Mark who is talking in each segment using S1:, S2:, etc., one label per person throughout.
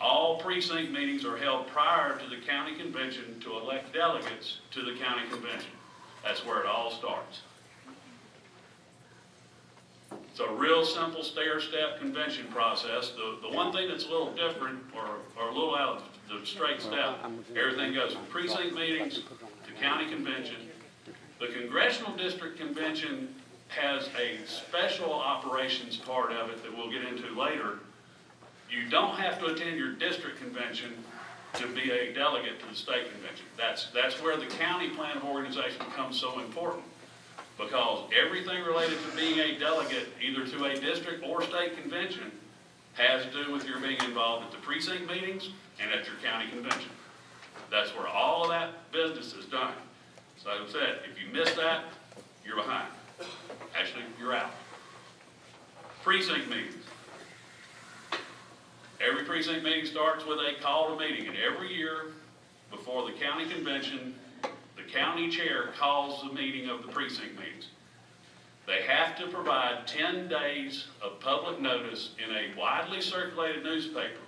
S1: all precinct meetings are held prior to the county convention to elect delegates to the county convention. That's where it all starts. It's a real simple stair-step convention process. The one thing that's a little different or a little out of the straight step, everything goes from precinct meetings to county convention. The congressional district convention has a special operations part of it that we'll get into later. You don't have to attend your district convention to be a delegate to the state convention. That's where the county plan of organization becomes so important, because everything related to being a delegate either to a district or state convention has to do with your being involved at the precinct meetings and at your county convention. That's where all of that business is done. So as I said, if you miss that, you're behind. Actually, you're out. Precinct meetings. Every precinct meeting starts with a call to meeting, and every year before the county convention, the county chair calls the meeting of the precinct meetings. They have to provide 10 days of public notice in a widely circulated newspaper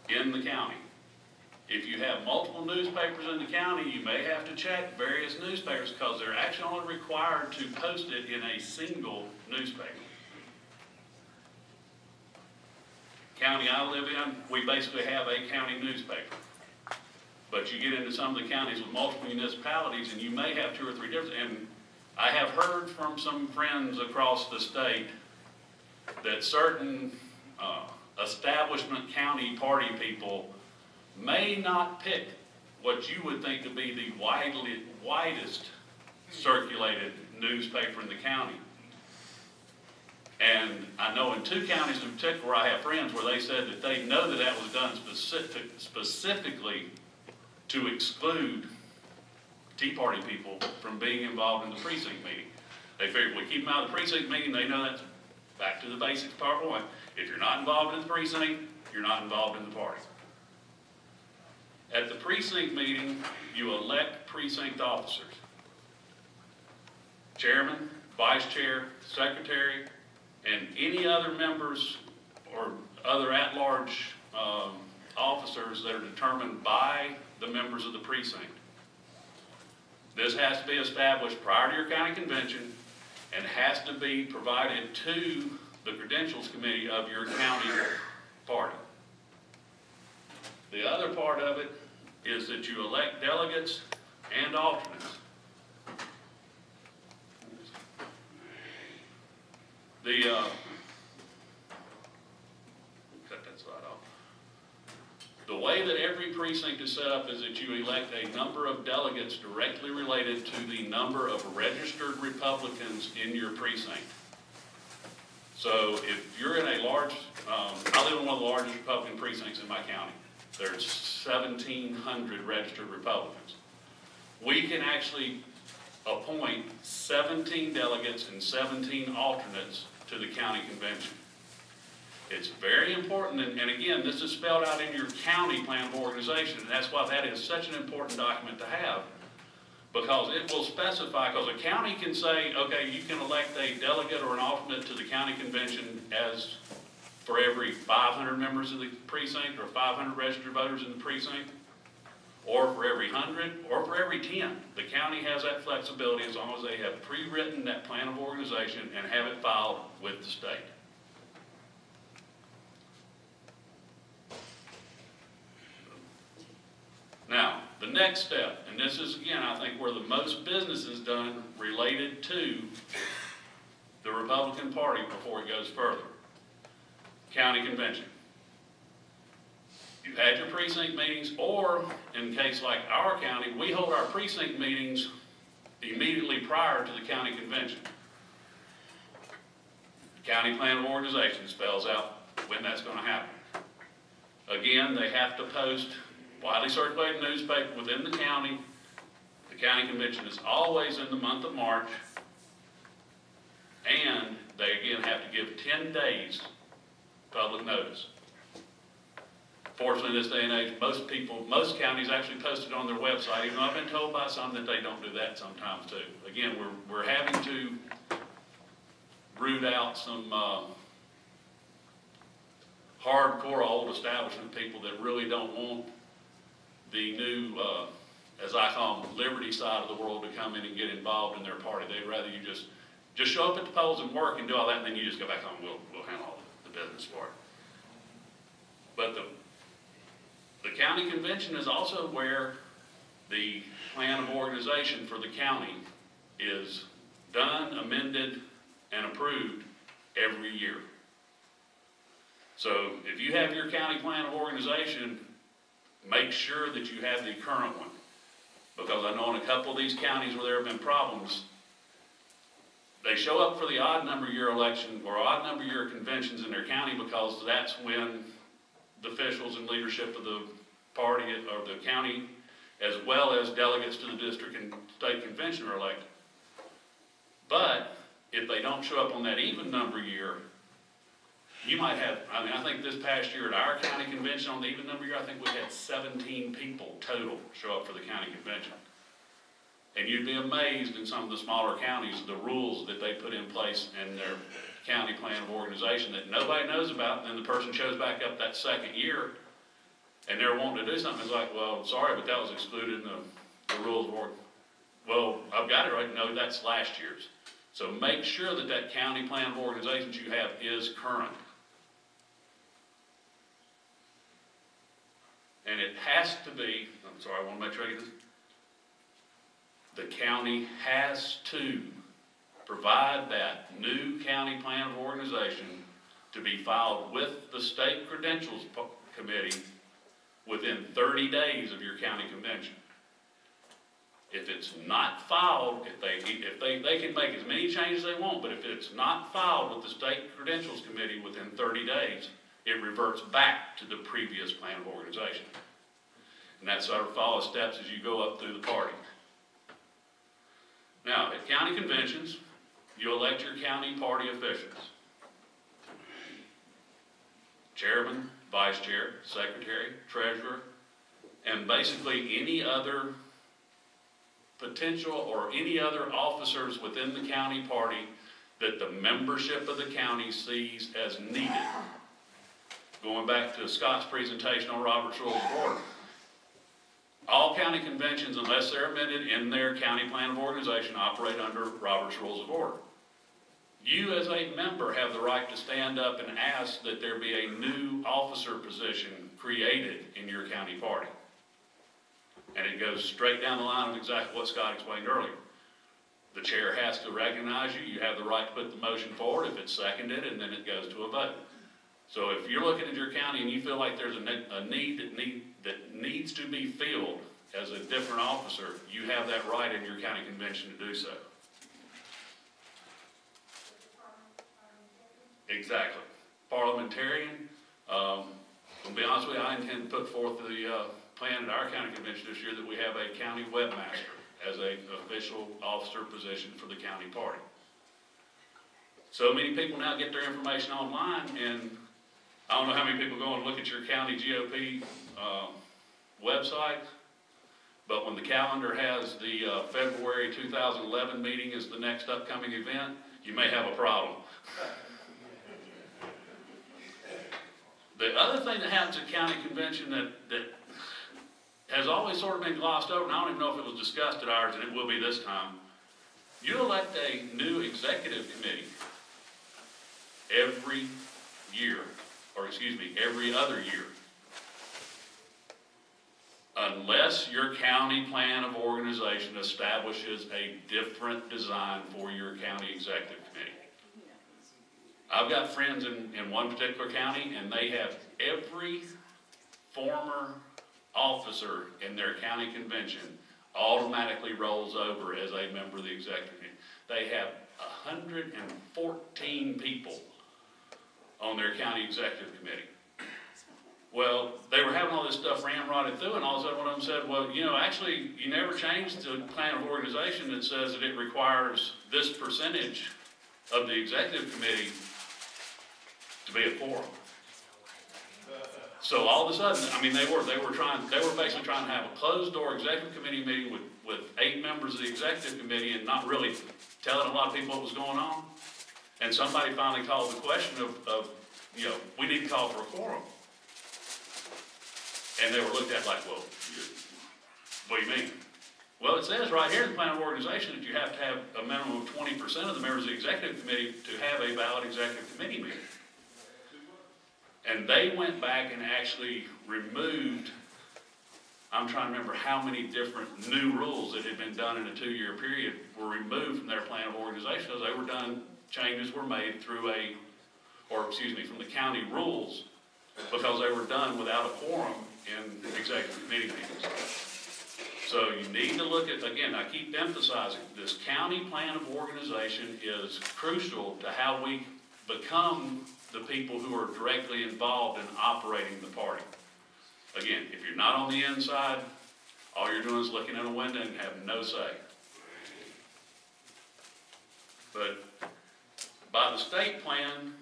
S1: in the county. If you have multiple newspapers in the county, you may have to check various newspapers because they're actually only required to post it in a single newspaper. County I live in, we basically have a county newspaper. But you get into some of the counties with multiple municipalities and you may have 2 or 3 different, and I have heard from some friends across the state that certain establishment county party people may not pick what you would think to be the widest circulated newspaper in the county. And I know in 2 counties in particular where I have friends where they said that they know that that was done specifically to exclude Tea Party people from being involved in the precinct meeting. They figured we keep them out of the precinct meeting, they know that's back to the basics, part 1. If you're not involved in the precinct, you're not involved in the party. At the precinct meeting, you elect precinct officers. Chairman, vice chair, secretary, and any other members or other at-large officers that are determined by the members of the precinct. This has to be established prior to your county convention and has to be provided to the credentials committee of your county party. The other part of it is that you elect delegates and alternates. Cut that slide off. The way that every precinct is set up is that you elect a number of delegates directly related to the number of registered Republicans in your precinct. So if you're in a large, I live in one of the largest Republican precincts in my county. There's 1,700 registered Republicans. We can actually appoint 17 delegates and 17 alternates to the county convention. It's very important, and again, this is spelled out in your county plan of organization, and that's why that is such an important document to have, because it will specify, because a county can say, okay, you can elect a delegate or an alternate to the county convention as for every 500 members of the precinct or 500 registered voters in the precinct, or for every 100, or for every 10. The county has that flexibility as long as they have pre-written that plan of organization and have it filed with the state. Now, the next step, and this is again, I think, where the most business is done related to the Republican Party before it goes further. County convention. You've had your precinct meetings, or in case like our county, we hold our precinct meetings immediately prior to the county convention. County plan of organization spells out when that's going to happen. Again, they have to post widely circulated newspaper within the county. The county convention is always in the month of March, and they again have to give 10 days public notice. Fortunately, in this day and age, most counties actually post it on their website, even though I've been told by some that they don't do that sometimes too. Again, we're having to root out some hardcore old establishment people that really don't want the new, as I call them, liberty side of the world to come in and get involved in their party. They'd rather you just show up at the polls and work and do all that, and then you just go back home. We'll handle all the business for it. But the county convention is also where the plan of organization for the county is done, amended, and approved every year. So if you have your county plan of organization, make sure that you have the current one. Because I know in a couple of these counties where there have been problems, they show up for the odd number year election or odd number year conventions in their county because that's when the officials and leadership of the party or the county, as well as delegates to the district and state convention, are elected. But if they don't show up on that even number year, you might have, I think this past year at our county convention on the even number year, I think we had 17 people total show up for the county convention. And you'd be amazed in some of the smaller counties, the rules that they put in place in their county plan of organization that nobody knows about, and then the person shows back up that second year, and they're wanting to do something. It's like, well, sorry, but that was excluded in the rules of order. Well, I've got it right. No, that's last year's. So make sure that that county plan of organization you have is current. And it has to be, I'm sorry, I want to make sure I get this. The county has to provide that new county plan of organization to be filed with the state credentials committee within 30 days of your county convention. If it's not filed, if they can make as many changes as they want, but if it's not filed with the state credentials committee within 30 days, it reverts back to the previous plan of organization. And that sort of follows steps as you go up through the party. Now, at county conventions, you elect your county party officials. Chairman, vice chair, secretary, treasurer, and basically any other potential or any other officers within the county party that the membership of the county sees as needed. Going back to Scott's presentation on Robert's Rules of Order. All county conventions, unless they're amended in their county plan of organization, operate under Robert's Rules of Order. You as a member have the right to stand up and ask that there be a new officer position created in your county party. And it goes straight down the line of exactly what Scott explained earlier. The chair has to recognize you. You have the right to put the motion forward if it's seconded, and then it goes to a vote. So if you're looking at your county and you feel like there's a need that needs to be filled as a different officer, you have that right in your county convention to do so. Exactly. Parliamentarian. To be honest with you, I intend to put forth the plan at our county convention this year that we have a county webmaster as an official officer position for the county party. So many people now get their information online, and I don't know how many people go and look at your county GOP website, but when the calendar has the February 2011 meeting as the next upcoming event, you may have a problem. The other thing that happens at county convention that has always sort of been glossed over, and I don't even know if it was discussed at ours, and it will be this time, you elect a new executive committee every year, or excuse me, every other year. Unless your county plan of organization establishes a different design for your county executive committee. I've got friends in one particular county, and they have every former officer in their county convention automatically rolls over as a member of the executive committee. They have 114 people on their county executive committee. Well, they were having all this stuff ramrodded through, and all of a sudden one of them said, well, you know, actually, you never changed the plan of organization that says that it requires this percentage of the executive committee to be a quorum. So all of a sudden, I mean, they were basically trying to have a closed-door executive committee meeting with 8 members of the executive committee and not really telling a lot of people what was going on. And somebody finally called the question of we need to call for a quorum. And they were looked at like, well, what do you mean? Well, it says right here in the plan of organization that you have to have a minimum of 20% of the members of the executive committee to have a valid executive committee meeting. And they went back and actually removed, I'm trying to remember how many different new rules that had been done in a 2-year period were removed from their plan of organization as they were done, changes were made through from the county rules, because they were done without a quorum in executive committee meetings. So you need to look at, again, I keep emphasizing, this county plan of organization is crucial to how we become the people who are directly involved in operating the party. Again, if you're not on the inside, all you're doing is looking at a window and have no say. But by the state plan,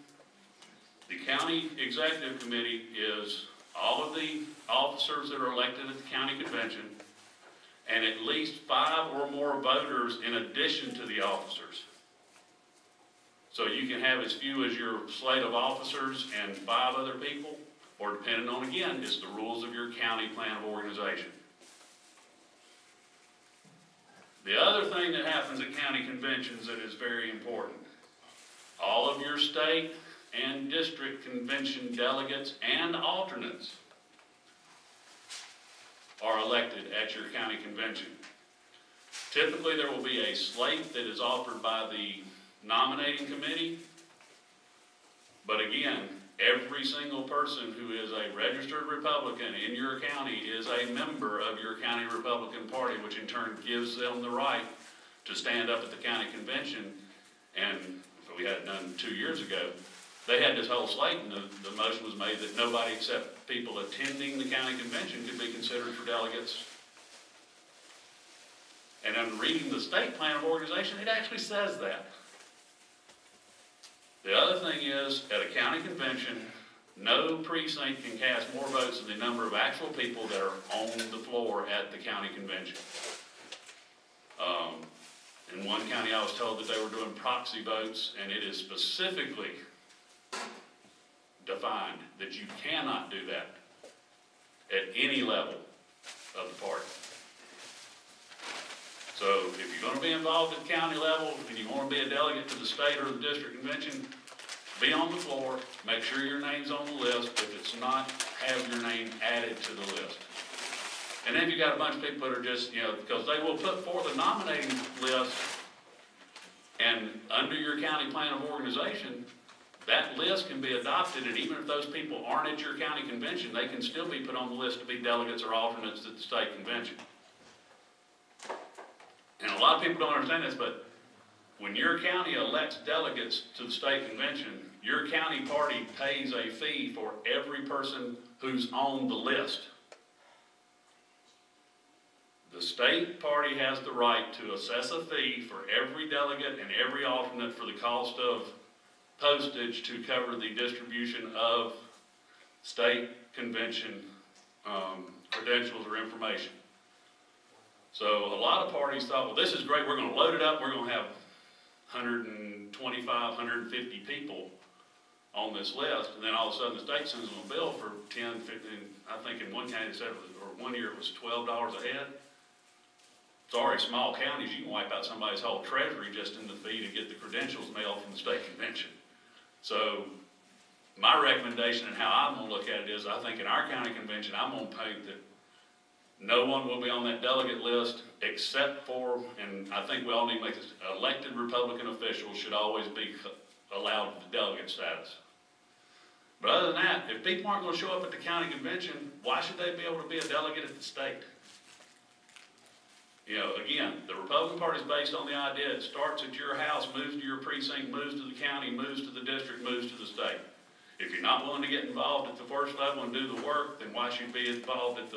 S1: the county executive committee is all of the officers that are elected at the county convention and at least 5 or more voters in addition to the officers. So you can have as few as your slate of officers and 5 other people, or depending on, again, it's the rules of your county plan of organization. The other thing that happens at county conventions that is very important, all of your state and district convention delegates and alternates are elected at your county convention. Typically, there will be a slate that is offered by the nominating committee, but again, every single person who is a registered Republican in your county is a member of your county Republican Party, which in turn gives them the right to stand up at the county convention. And we had it done 2 years ago. They had this whole slate, and the motion was made that nobody except people attending the county convention could be considered for delegates. And I'm reading the state plan of organization, it actually says that. The other thing is, at a county convention, no precinct can cast more votes than the number of actual people that are on the floor at the county convention. In one county, I was told that they were doing proxy votes, and it is specifically defined that you cannot do that at any level of the party. So if you're going to be involved at the county level and you want to be a delegate to the state or the district convention, be on the floor, make sure your name's on the list. If it's not, have your name added to the list. And then you've got a bunch of people that are just, because they will put forth a nominating list, and under your county plan of organization, that list can be adopted, and even if those people aren't at your county convention, they can still be put on the list to be delegates or alternates at the state convention. And a lot of people don't understand this, but when your county elects delegates to the state convention, your county party pays a fee for every person who's on the list. The state party has the right to assess a fee for every delegate and every alternate for the cost of postage to cover the distribution of state convention credentials or information. So a lot of parties thought, well, this is great, we're going to load it up, we're going to have 125, 150 people on this list, and then all of a sudden the state sends them a bill for 10, 15, I think in one county it said, or 1 year it was $12 a head. Sorry, small counties, you can wipe out somebody's whole treasury just in the fee to get the credentials mailed from the state convention. So my recommendation and how I'm going to look at it is, I think in our county convention, I'm going to paint that no one will be on that delegate list except for, and I think we all need to make this, elected Republican officials should always be allowed the delegate status. But other than that, if people aren't going to show up at the county convention, why should they be able to be a delegate at the state? Again, the Republican Party is based on the idea it starts at your house, moves to your precinct, moves to the county, moves to the district, moves to the state. If you're not willing to get involved at the first level and do the work, then why should you be involved at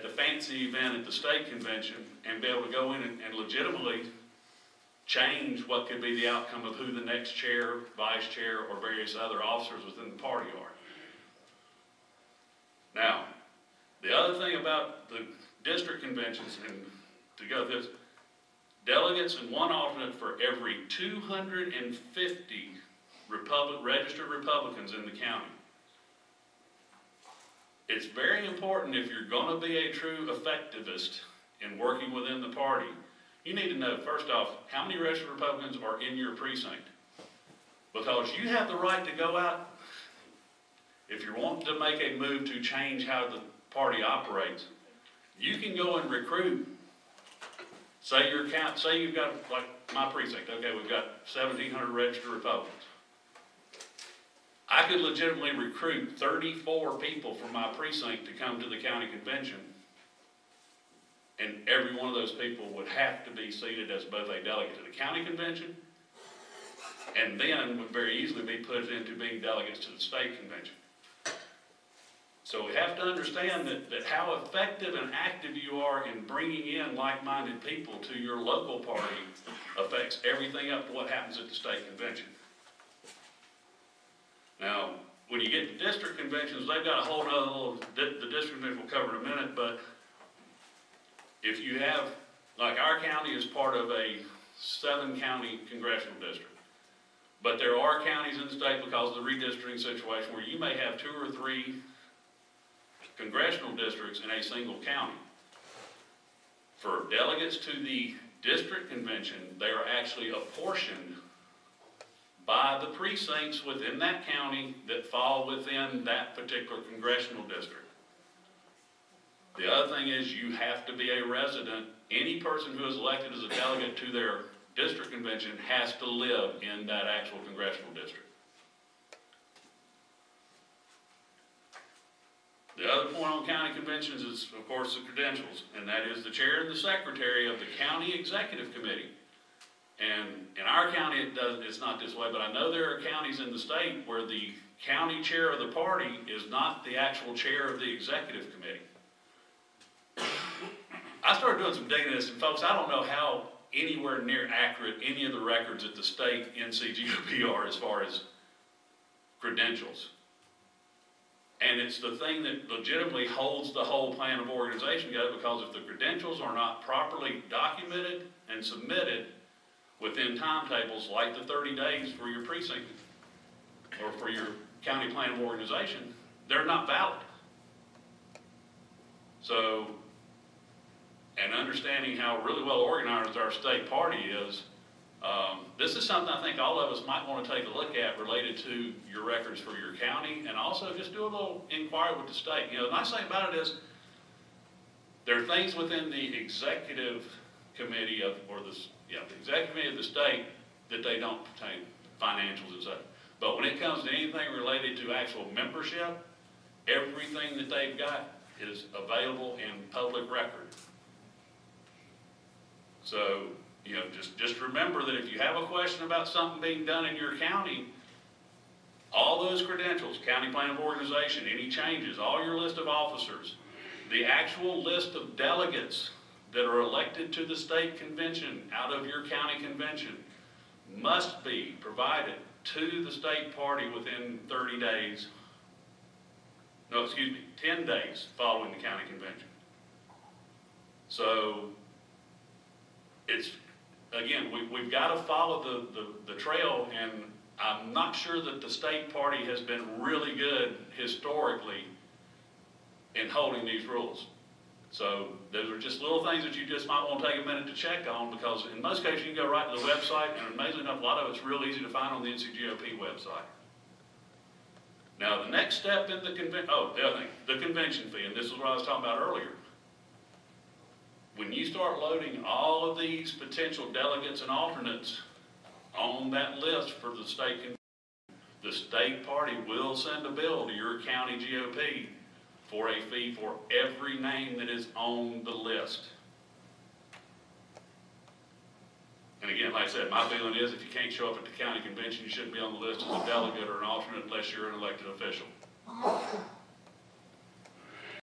S1: the fancy event at the state convention and be able to go in and legitimately change what could be the outcome of who the next chair, vice chair, or various other officers within the party are. Now, the other thing about the district conventions, and to go this, delegates and one alternate for every 250 registered Republicans in the county. It's very important, if you're going to be a true effectivist in working within the party, you need to know, first off, how many registered Republicans are in your precinct. Because you have the right to go out, if you're wanting to make a move to change how the party operates, you can go and recruit. Say you've got, like my precinct, okay, we've got 1,700 registered Republicans. I could legitimately recruit 34 people from my precinct to come to the county convention, and every one of those people would have to be seated as both a delegate to the county convention, and then would very easily be put into being delegates to the state convention. So we have to understand that how effective and active you are in bringing in like-minded people to your local party affects everything up to what happens at the state convention. Now, when you get to district conventions, they've got a whole other little, the district convention we'll cover in a minute, but if you have, like our county is part of a 7-county congressional district. But there are counties in the state, because of the redistricting situation, where you may have 2 or 3 congressional districts in a single county. For delegates to the district convention, they are actually apportioned by the precincts within that county that fall within that particular congressional district. The other thing is, you have to be a resident. Any person who is elected as a delegate to their district convention has to live in that actual congressional district. The other point on county conventions is, of course, the credentials, and that is the chair and the secretary of the county executive committee. And in our county, it's not this way, but I know there are counties in the state where the county chair of the party is not the actual chair of the executive committee. I started doing some digging this, and folks, I don't know how anywhere near accurate any of the records at the state NCGOP are as far as credentials. And it's the thing that legitimately holds the whole plan of organization together, because if the credentials are not properly documented and submitted within timetables like the 30 days for your precinct or for your county plan of organization, they're not valid. So, and understanding how really well organized our state party is, this is something I think all of us might want to take a look at related to your records for your county, and also just do a little inquiry with the state. You know, the nice thing about it is there are things within the executive committee of, the executive committee of the state that they don't pertain financials and such. But when it comes to anything related to actual membership, everything that they've got is available in public record. So, you know, just remember that if you have a question about something being done in your county, all those credentials, county plan of organization, any changes, all your list of officers, the actual list of delegates that are elected to the state convention out of your county convention must be provided to the state party within 30 days. No, excuse me, 10 days following the county convention. So, it's, again, we've got to follow the trail, and I'm not sure that the state party has been really good historically in holding these rules. So those are just little things that you just might want to take a minute to check on, because in most cases you can go right to the website, and amazingly enough, a lot of it's real easy to find on the NCGOP website. Now the next step in the convention, the other thing, the convention fee, and this is what I was talking about earlier. When you start loading all of these potential delegates and alternates on that list for the state convention, the state party will send a bill to your county GOP for a fee for every name that is on the list. And again, like I said, my feeling is if you can't show up at the county convention, you shouldn't be on the list as a delegate or an alternate unless you're an elected official.